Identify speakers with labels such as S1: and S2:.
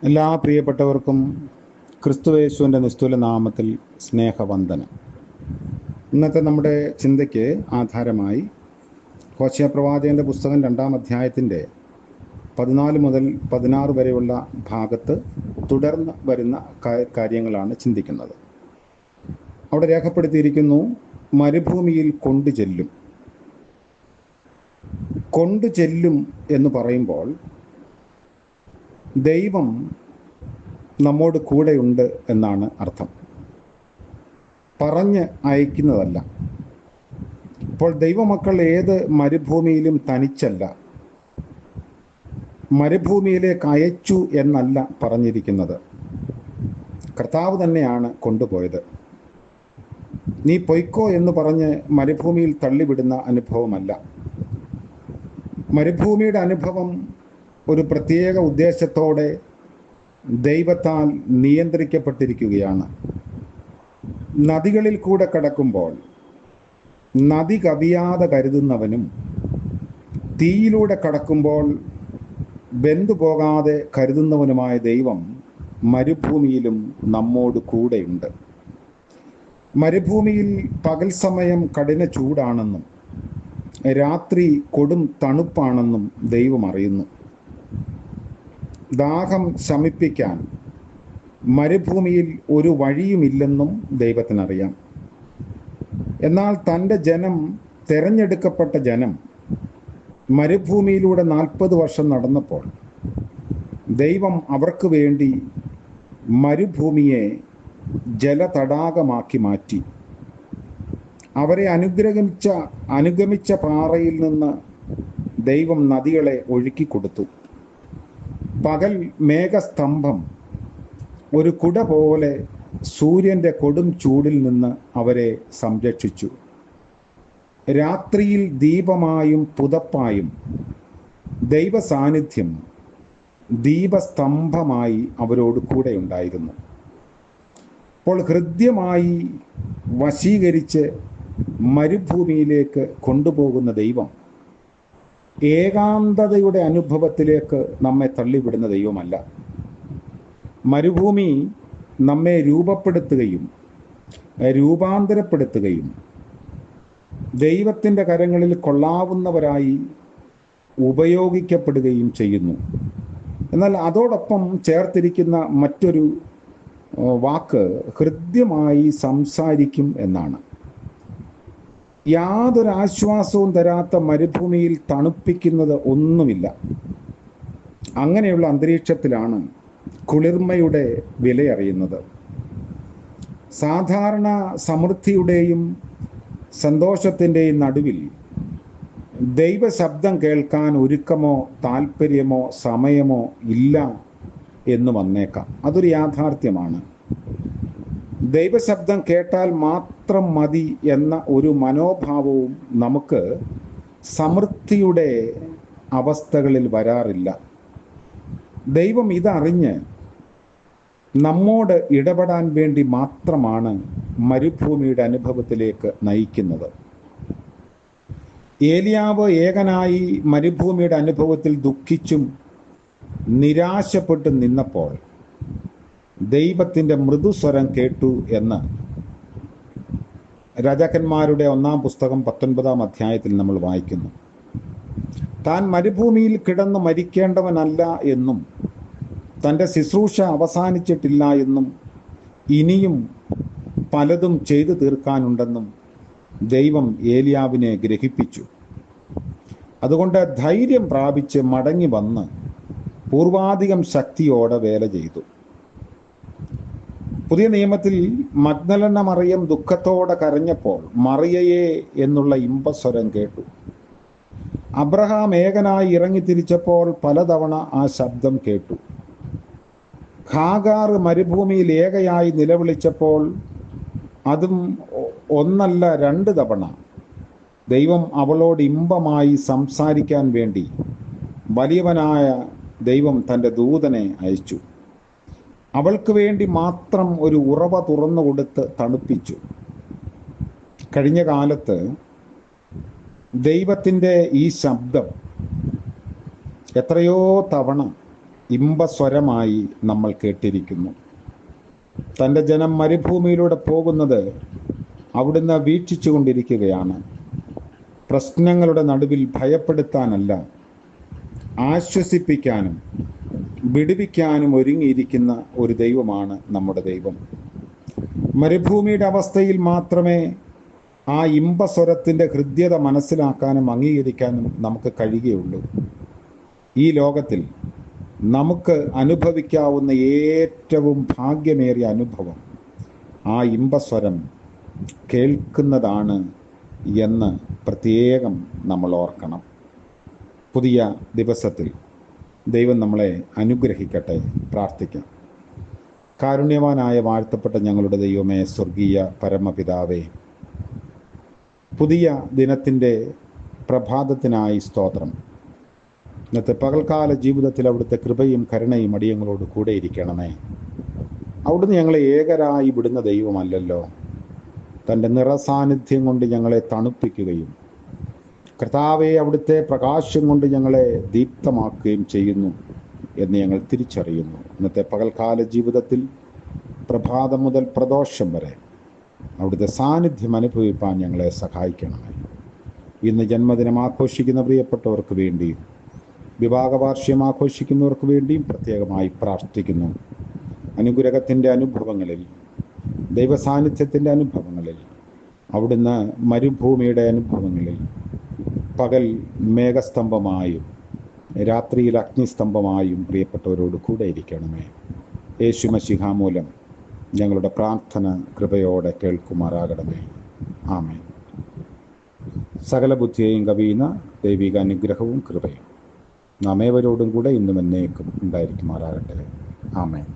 S1: എല്ലാ പ്രിയപ്പെട്ടവർക്കും ക്രിസ്തുയേശുവിൻ്റെ നിസ്തുല നാമത്തിൽ സ്നേഹവന്ദനം. ഇന്നത്തെ നമ്മുടെ ചിന്തയ്ക്ക് ആധാരമായി ഹോശേയ പ്രവാചകൻ്റെ പുസ്തകം 2-ാം അധ്യായത്തിൻ്റെ 14 മുതൽ 16 വരെയുള്ള ഭാഗത്ത് തുടർന്ന് വരുന്ന കാര്യങ്ങളാണ് ചിന്തിക്കുന്നത്. അവിടെ രേഖപ്പെടുത്തിയിരിക്കുന്നു, മരുഭൂമിയിൽ കൊണ്ടുചെല്ലും. കൊണ്ടുചെല്ലും എന്ന് പറയുമ്പോൾ ദൈവം നമ്മോട് കൂടെയുണ്ട് എന്നാണ് അർത്ഥം, പറഞ്ഞ് അയക്കുന്നതല്ല. അപ്പോൾ ദൈവമക്കൾ ഏത് മരുഭൂമിയിലും തനിച്ചല്ല, മരുഭൂമിയിലേക്ക് അയച്ചു എന്നല്ല പറഞ്ഞിരിക്കുന്നത്. കർത്താവ് തന്നെയാണ് കൊണ്ടുപോയത്. നീ പൊയ്ക്കോ എന്ന് പറഞ്ഞ് മരുഭൂമിയിൽ തള്ളിവിടുന്ന അനുഭവമല്ല. മരുഭൂമിയുടെ അനുഭവം ഒരു പ്രത്യേക ഉദ്ദേശത്തോടെ ദൈവത്താൽ നിയന്ത്രിക്കപ്പെട്ടിരിക്കുകയാണ്. നദികളിൽ കൂടെ കടക്കുമ്പോൾ നദി കവിയാതെ കരുതുന്നവനും, തീയിലൂടെ കടക്കുമ്പോൾ വെന്തുപോകാതെ കരുതുന്നവനുമായ ദൈവം മരുഭൂമിയിലും നമ്മോട് കൂടെയുണ്ട്. മരുഭൂമിയിൽ പകൽ സമയം കഠിന ചൂടാണെന്നും രാത്രി കൊടും തണുപ്പാണെന്നും ദൈവം അറിയുന്നു. ദാഹം ശമിപ്പിക്കാൻ മരുഭൂമിയിൽ ഒരു വഴിയുമില്ലെന്നും ദൈവത്തിനറിയാം. എന്നാൽ തൻ്റെ ജനം, തെരഞ്ഞെടുക്കപ്പെട്ട ജനം മരുഭൂമിയിലൂടെ 40 വർഷം നടന്നപ്പോൾ ദൈവം അവർക്ക് വേണ്ടി മരുഭൂമിയെ ജലതടാകമാക്കി മാറ്റി. അവരെ അനുഗമിച്ച പാറയിൽ നിന്ന് ദൈവം നദികളെ ഒഴുക്കിക്കൊടുത്തു. പകൽ മേഘസ്തംഭം ഒരു കുട പോലെ സൂര്യൻ്റെ കൊടും ചൂടിൽ നിന്ന് അവരെ സംരക്ഷിച്ചു. രാത്രിയിൽ ദീപമായും പുതപ്പായും ദൈവ സാന്നിധ്യം ദീപസ്തംഭമായി അവരോട് കൂടെ ഉണ്ടായിരുന്നു. അപ്പോൾ ഹൃദ്യമായി വശീകരിച്ച് മരുഭൂമിയിലേക്ക് കൊണ്ടുപോകുന്ന ദൈവം ഏകാന്തതയുടെ അനുഭവത്തിലേക്ക് നമ്മെ തള്ളിവിടുന്ന ദൈവമല്ല. മരുഭൂമി നമ്മെ രൂപപ്പെടുത്തുകയും രൂപാന്തരപ്പെടുത്തുകയും ദൈവത്തിൻ്റെ കരങ്ങളിൽ കൊള്ളാവുന്നവരായി ഉപയോഗിക്കപ്പെടുകയും ചെയ്യുന്നു. എന്നാൽ അതോടൊപ്പം ചേർത്തിരിക്കുന്ന മറ്റൊരു വാക്ക് ഹൃദ്യമായി സംസാരിക്കും എന്നാണ്. യാതൊരു ആശ്വാസവും തരാത്ത മരുഭൂമിയിൽ തണുപ്പിക്കുന്നത് ഒന്നുമില്ല. അങ്ങനെയുള്ള അന്തരീക്ഷത്തിലാണ് കുളിർമയുടെ വിലയറിയുന്നത്. സാധാരണ സമൃദ്ധിയുടെയും സന്തോഷത്തിൻ്റെയും നടുവിൽ ദൈവശബ്ദം കേൾക്കാൻ ഒരുക്കമോ താല്പര്യമോ സമയമോ ഇല്ല എന്ന് വന്നേക്കാം. അതൊരു യാഥാർത്ഥ്യമാണ്. ദൈവശബ്ദം കേട്ടാൽ മാത്രം മതി എന്ന ഒരു മനോഭാവവും നമുക്ക് സമൃദ്ധിയുടെ അവസ്ഥകളിൽ വരാറില്ല. ദൈവം ഇതറിഞ്ഞ് നമ്മോട് ഇടപെടാൻ വേണ്ടി മാത്രമാണ് മരുഭൂമിയുടെ അനുഭവത്തിലേക്ക് നയിക്കുന്നത്. ഏലിയാവ് ഏകനായി മരുഭൂമിയുടെ അനുഭവത്തിൽ ദുഃഖിച്ചും നിരാശപ്പെട്ടും നിന്നപ്പോൾ ദൈവത്തിൻ്റെ മൃദുസ്വരം കേട്ടു എന്ന് രാജാക്കന്മാരുടെ 1-ാം പുസ്തകം 19-ാം അധ്യായത്തിൽ നമ്മൾ വായിക്കുന്നു. താൻ മരുഭൂമിയിൽ കിടന്ന് മരിക്കേണ്ടവനല്ല എന്നും തൻ്റെ ശുശ്രൂഷ അവസാനിച്ചിട്ടില്ല എന്നും ഇനിയും പലതും ചെയ്തു തീർക്കാനുണ്ടെന്നും ദൈവം ഏലിയാവിനെ ഗ്രഹിപ്പിച്ചു. അതുകൊണ്ട് ധൈര്യം പ്രാപിച്ച് മടങ്ങി വന്ന് പൂർവാധികം ശക്തിയോടെ വേല ചെയ്തു. പുതിയ നിയമത്തിൽ മഗ്ദലന മറിയം ദുഃഖത്തോടെ കരഞ്ഞപ്പോൾ മറിയയെ എന്നുള്ള ഇമ്പസ്വരം കേട്ടു. അബ്രഹാം ഏകനായി ഇറങ്ങി തിരിച്ചപ്പോൾ പലതവണ ആ ശബ്ദം കേട്ടു. ഹാഗാർ മരുഭൂമിയിൽ ഏകയായി നിലവിളിച്ചപ്പോൾ അതും 1 അല്ല 2 തവണ ദൈവം അവളോട് ഇമ്പമായി സംസാരിക്കാൻ വേണ്ടി വലിയവനായ ദൈവം തൻ്റെ ദൂതനെ അയച്ചു. അവൾക്ക് വേണ്ടി മാത്രം ഒരു ഉറവ തുറന്നു കൊടുത്ത് തണുപ്പിച്ചു. കഴിഞ്ഞ കാലത്ത് ദൈവത്തിൻ്റെ ഈ ശബ്ദം എത്രയോ തവണ ഇമ്പസ്വരമായി നമ്മൾ കേട്ടിരിക്കുന്നു. തൻ്റെ ജനം മരുഭൂമിയിലൂടെ പോകുന്നത് അവിടുന്ന് വീക്ഷിച്ചുകൊണ്ടിരിക്കുകയാണ്. പ്രശ്നങ്ങളുടെ നടുവിൽ ഭയപ്പെടുത്താനല്ല, ആശ്വസിപ്പിക്കാനും വിടുവിക്കാനും ഒരുങ്ങിയിരിക്കുന്ന ഒരു ദൈവമാണ് നമ്മുടെ ദൈവം. മരുഭൂമിയുടെ അവസ്ഥയിൽ മാത്രമേ ആ ഇമ്പസ്വരത്തിൻ്റെ ഹൃദ്യത മനസ്സിലാക്കാനും അംഗീകരിക്കാനും നമുക്ക് കഴിയുകയുള്ളൂ. ഈ ലോകത്തിൽ നമുക്ക് അനുഭവിക്കാവുന്ന ഏറ്റവും ഭാഗ്യമേറിയ അനുഭവം ആ ഇമ്പസ്വരം കേൾക്കുന്നതാണ് എന്ന് പ്രത്യേകം നമ്മൾ ഓർക്കണം. പുതിയ ദിവസത്തിൽ ദൈവം നമ്മളെ അനുഗ്രഹിക്കട്ടെ. പ്രാർത്ഥിക്കാം. കാരുണ്യവാനായ വാഴ്ത്തപ്പെട്ട ഞങ്ങളുടെ ദൈവമേ, സ്വർഗീയ പരമപിതാവേ, പുതിയ ദിനത്തിൻ്റെ പ്രഭാതത്തിനായി സ്തോത്രം. ഇന്നത്തെ പകൽക്കാല ജീവിതത്തിൽ അവിടുത്തെ കൃപയും കരുണയും അടിയങ്ങളോട് കൂടെ ഇരിക്കണമേ. അവിടുന്ന് ഞങ്ങളെ ഏകരായി വിടുന്ന ദൈവമല്ലല്ലോ. തൻ്റെ നിറസാന്നിധ്യം കൊണ്ട് ഞങ്ങളെ തണുപ്പിക്കുകയും കർത്താവെ അവിടുത്തെ പ്രകാശം കൊണ്ട് ഞങ്ങളെ ദീപ്തമാക്കുകയും ചെയ്യുന്നു എന്ന് ഞങ്ങൾ തിരിച്ചറിയുന്നു. ഇന്നത്തെ പകൽക്കാല ജീവിതത്തിൽ പ്രഭാതം മുതൽ പ്രദോഷം വരെ അവിടുത്തെ സാന്നിധ്യം അനുഭവിപ്പാൻ ഞങ്ങളെ സഹായിക്കണമേ. ഇന്ന് ജന്മദിനം ആഘോഷിക്കുന്ന പ്രിയപ്പെട്ടവർക്ക് വേണ്ടിയും വിവാഹവാർഷികം ആഘോഷിക്കുന്നവർക്ക് വേണ്ടിയും പ്രത്യേകമായി പ്രാർത്ഥിക്കുന്നു. അനുഗ്രഹത്തിൻ്റെ അനുഭവങ്ങളിൽ, ദൈവസാന്നിധ്യത്തിൻ്റെ അനുഭവങ്ങളിൽ, അവിടുന്ന് മരുഭൂമിയുടെ അനുഭവങ്ങളിൽ പകൽ മേഘസ്തംഭമായും രാത്രിയിൽ അഗ്നിസ്തംഭമായും പ്രിയപ്പെട്ടവരോട് കൂടെ ഇരിക്കണമേ. യേശു മശിഹാ മൂലം ഞങ്ങളുടെ പ്രാർത്ഥന കൃപയോടെ കേൾക്കുമാറാകണമേ. ആമേൻ. സകല ബുദ്ധിയെയും കവിയുന്ന ദൈവിക അനുഗ്രഹവും കൃപയും നാം ഏവരോടും കൂടെ ഇന്നും എന്നേക്കും ഉണ്ടായിരിക്കുമാറാകട്ടെ. ആമേൻ.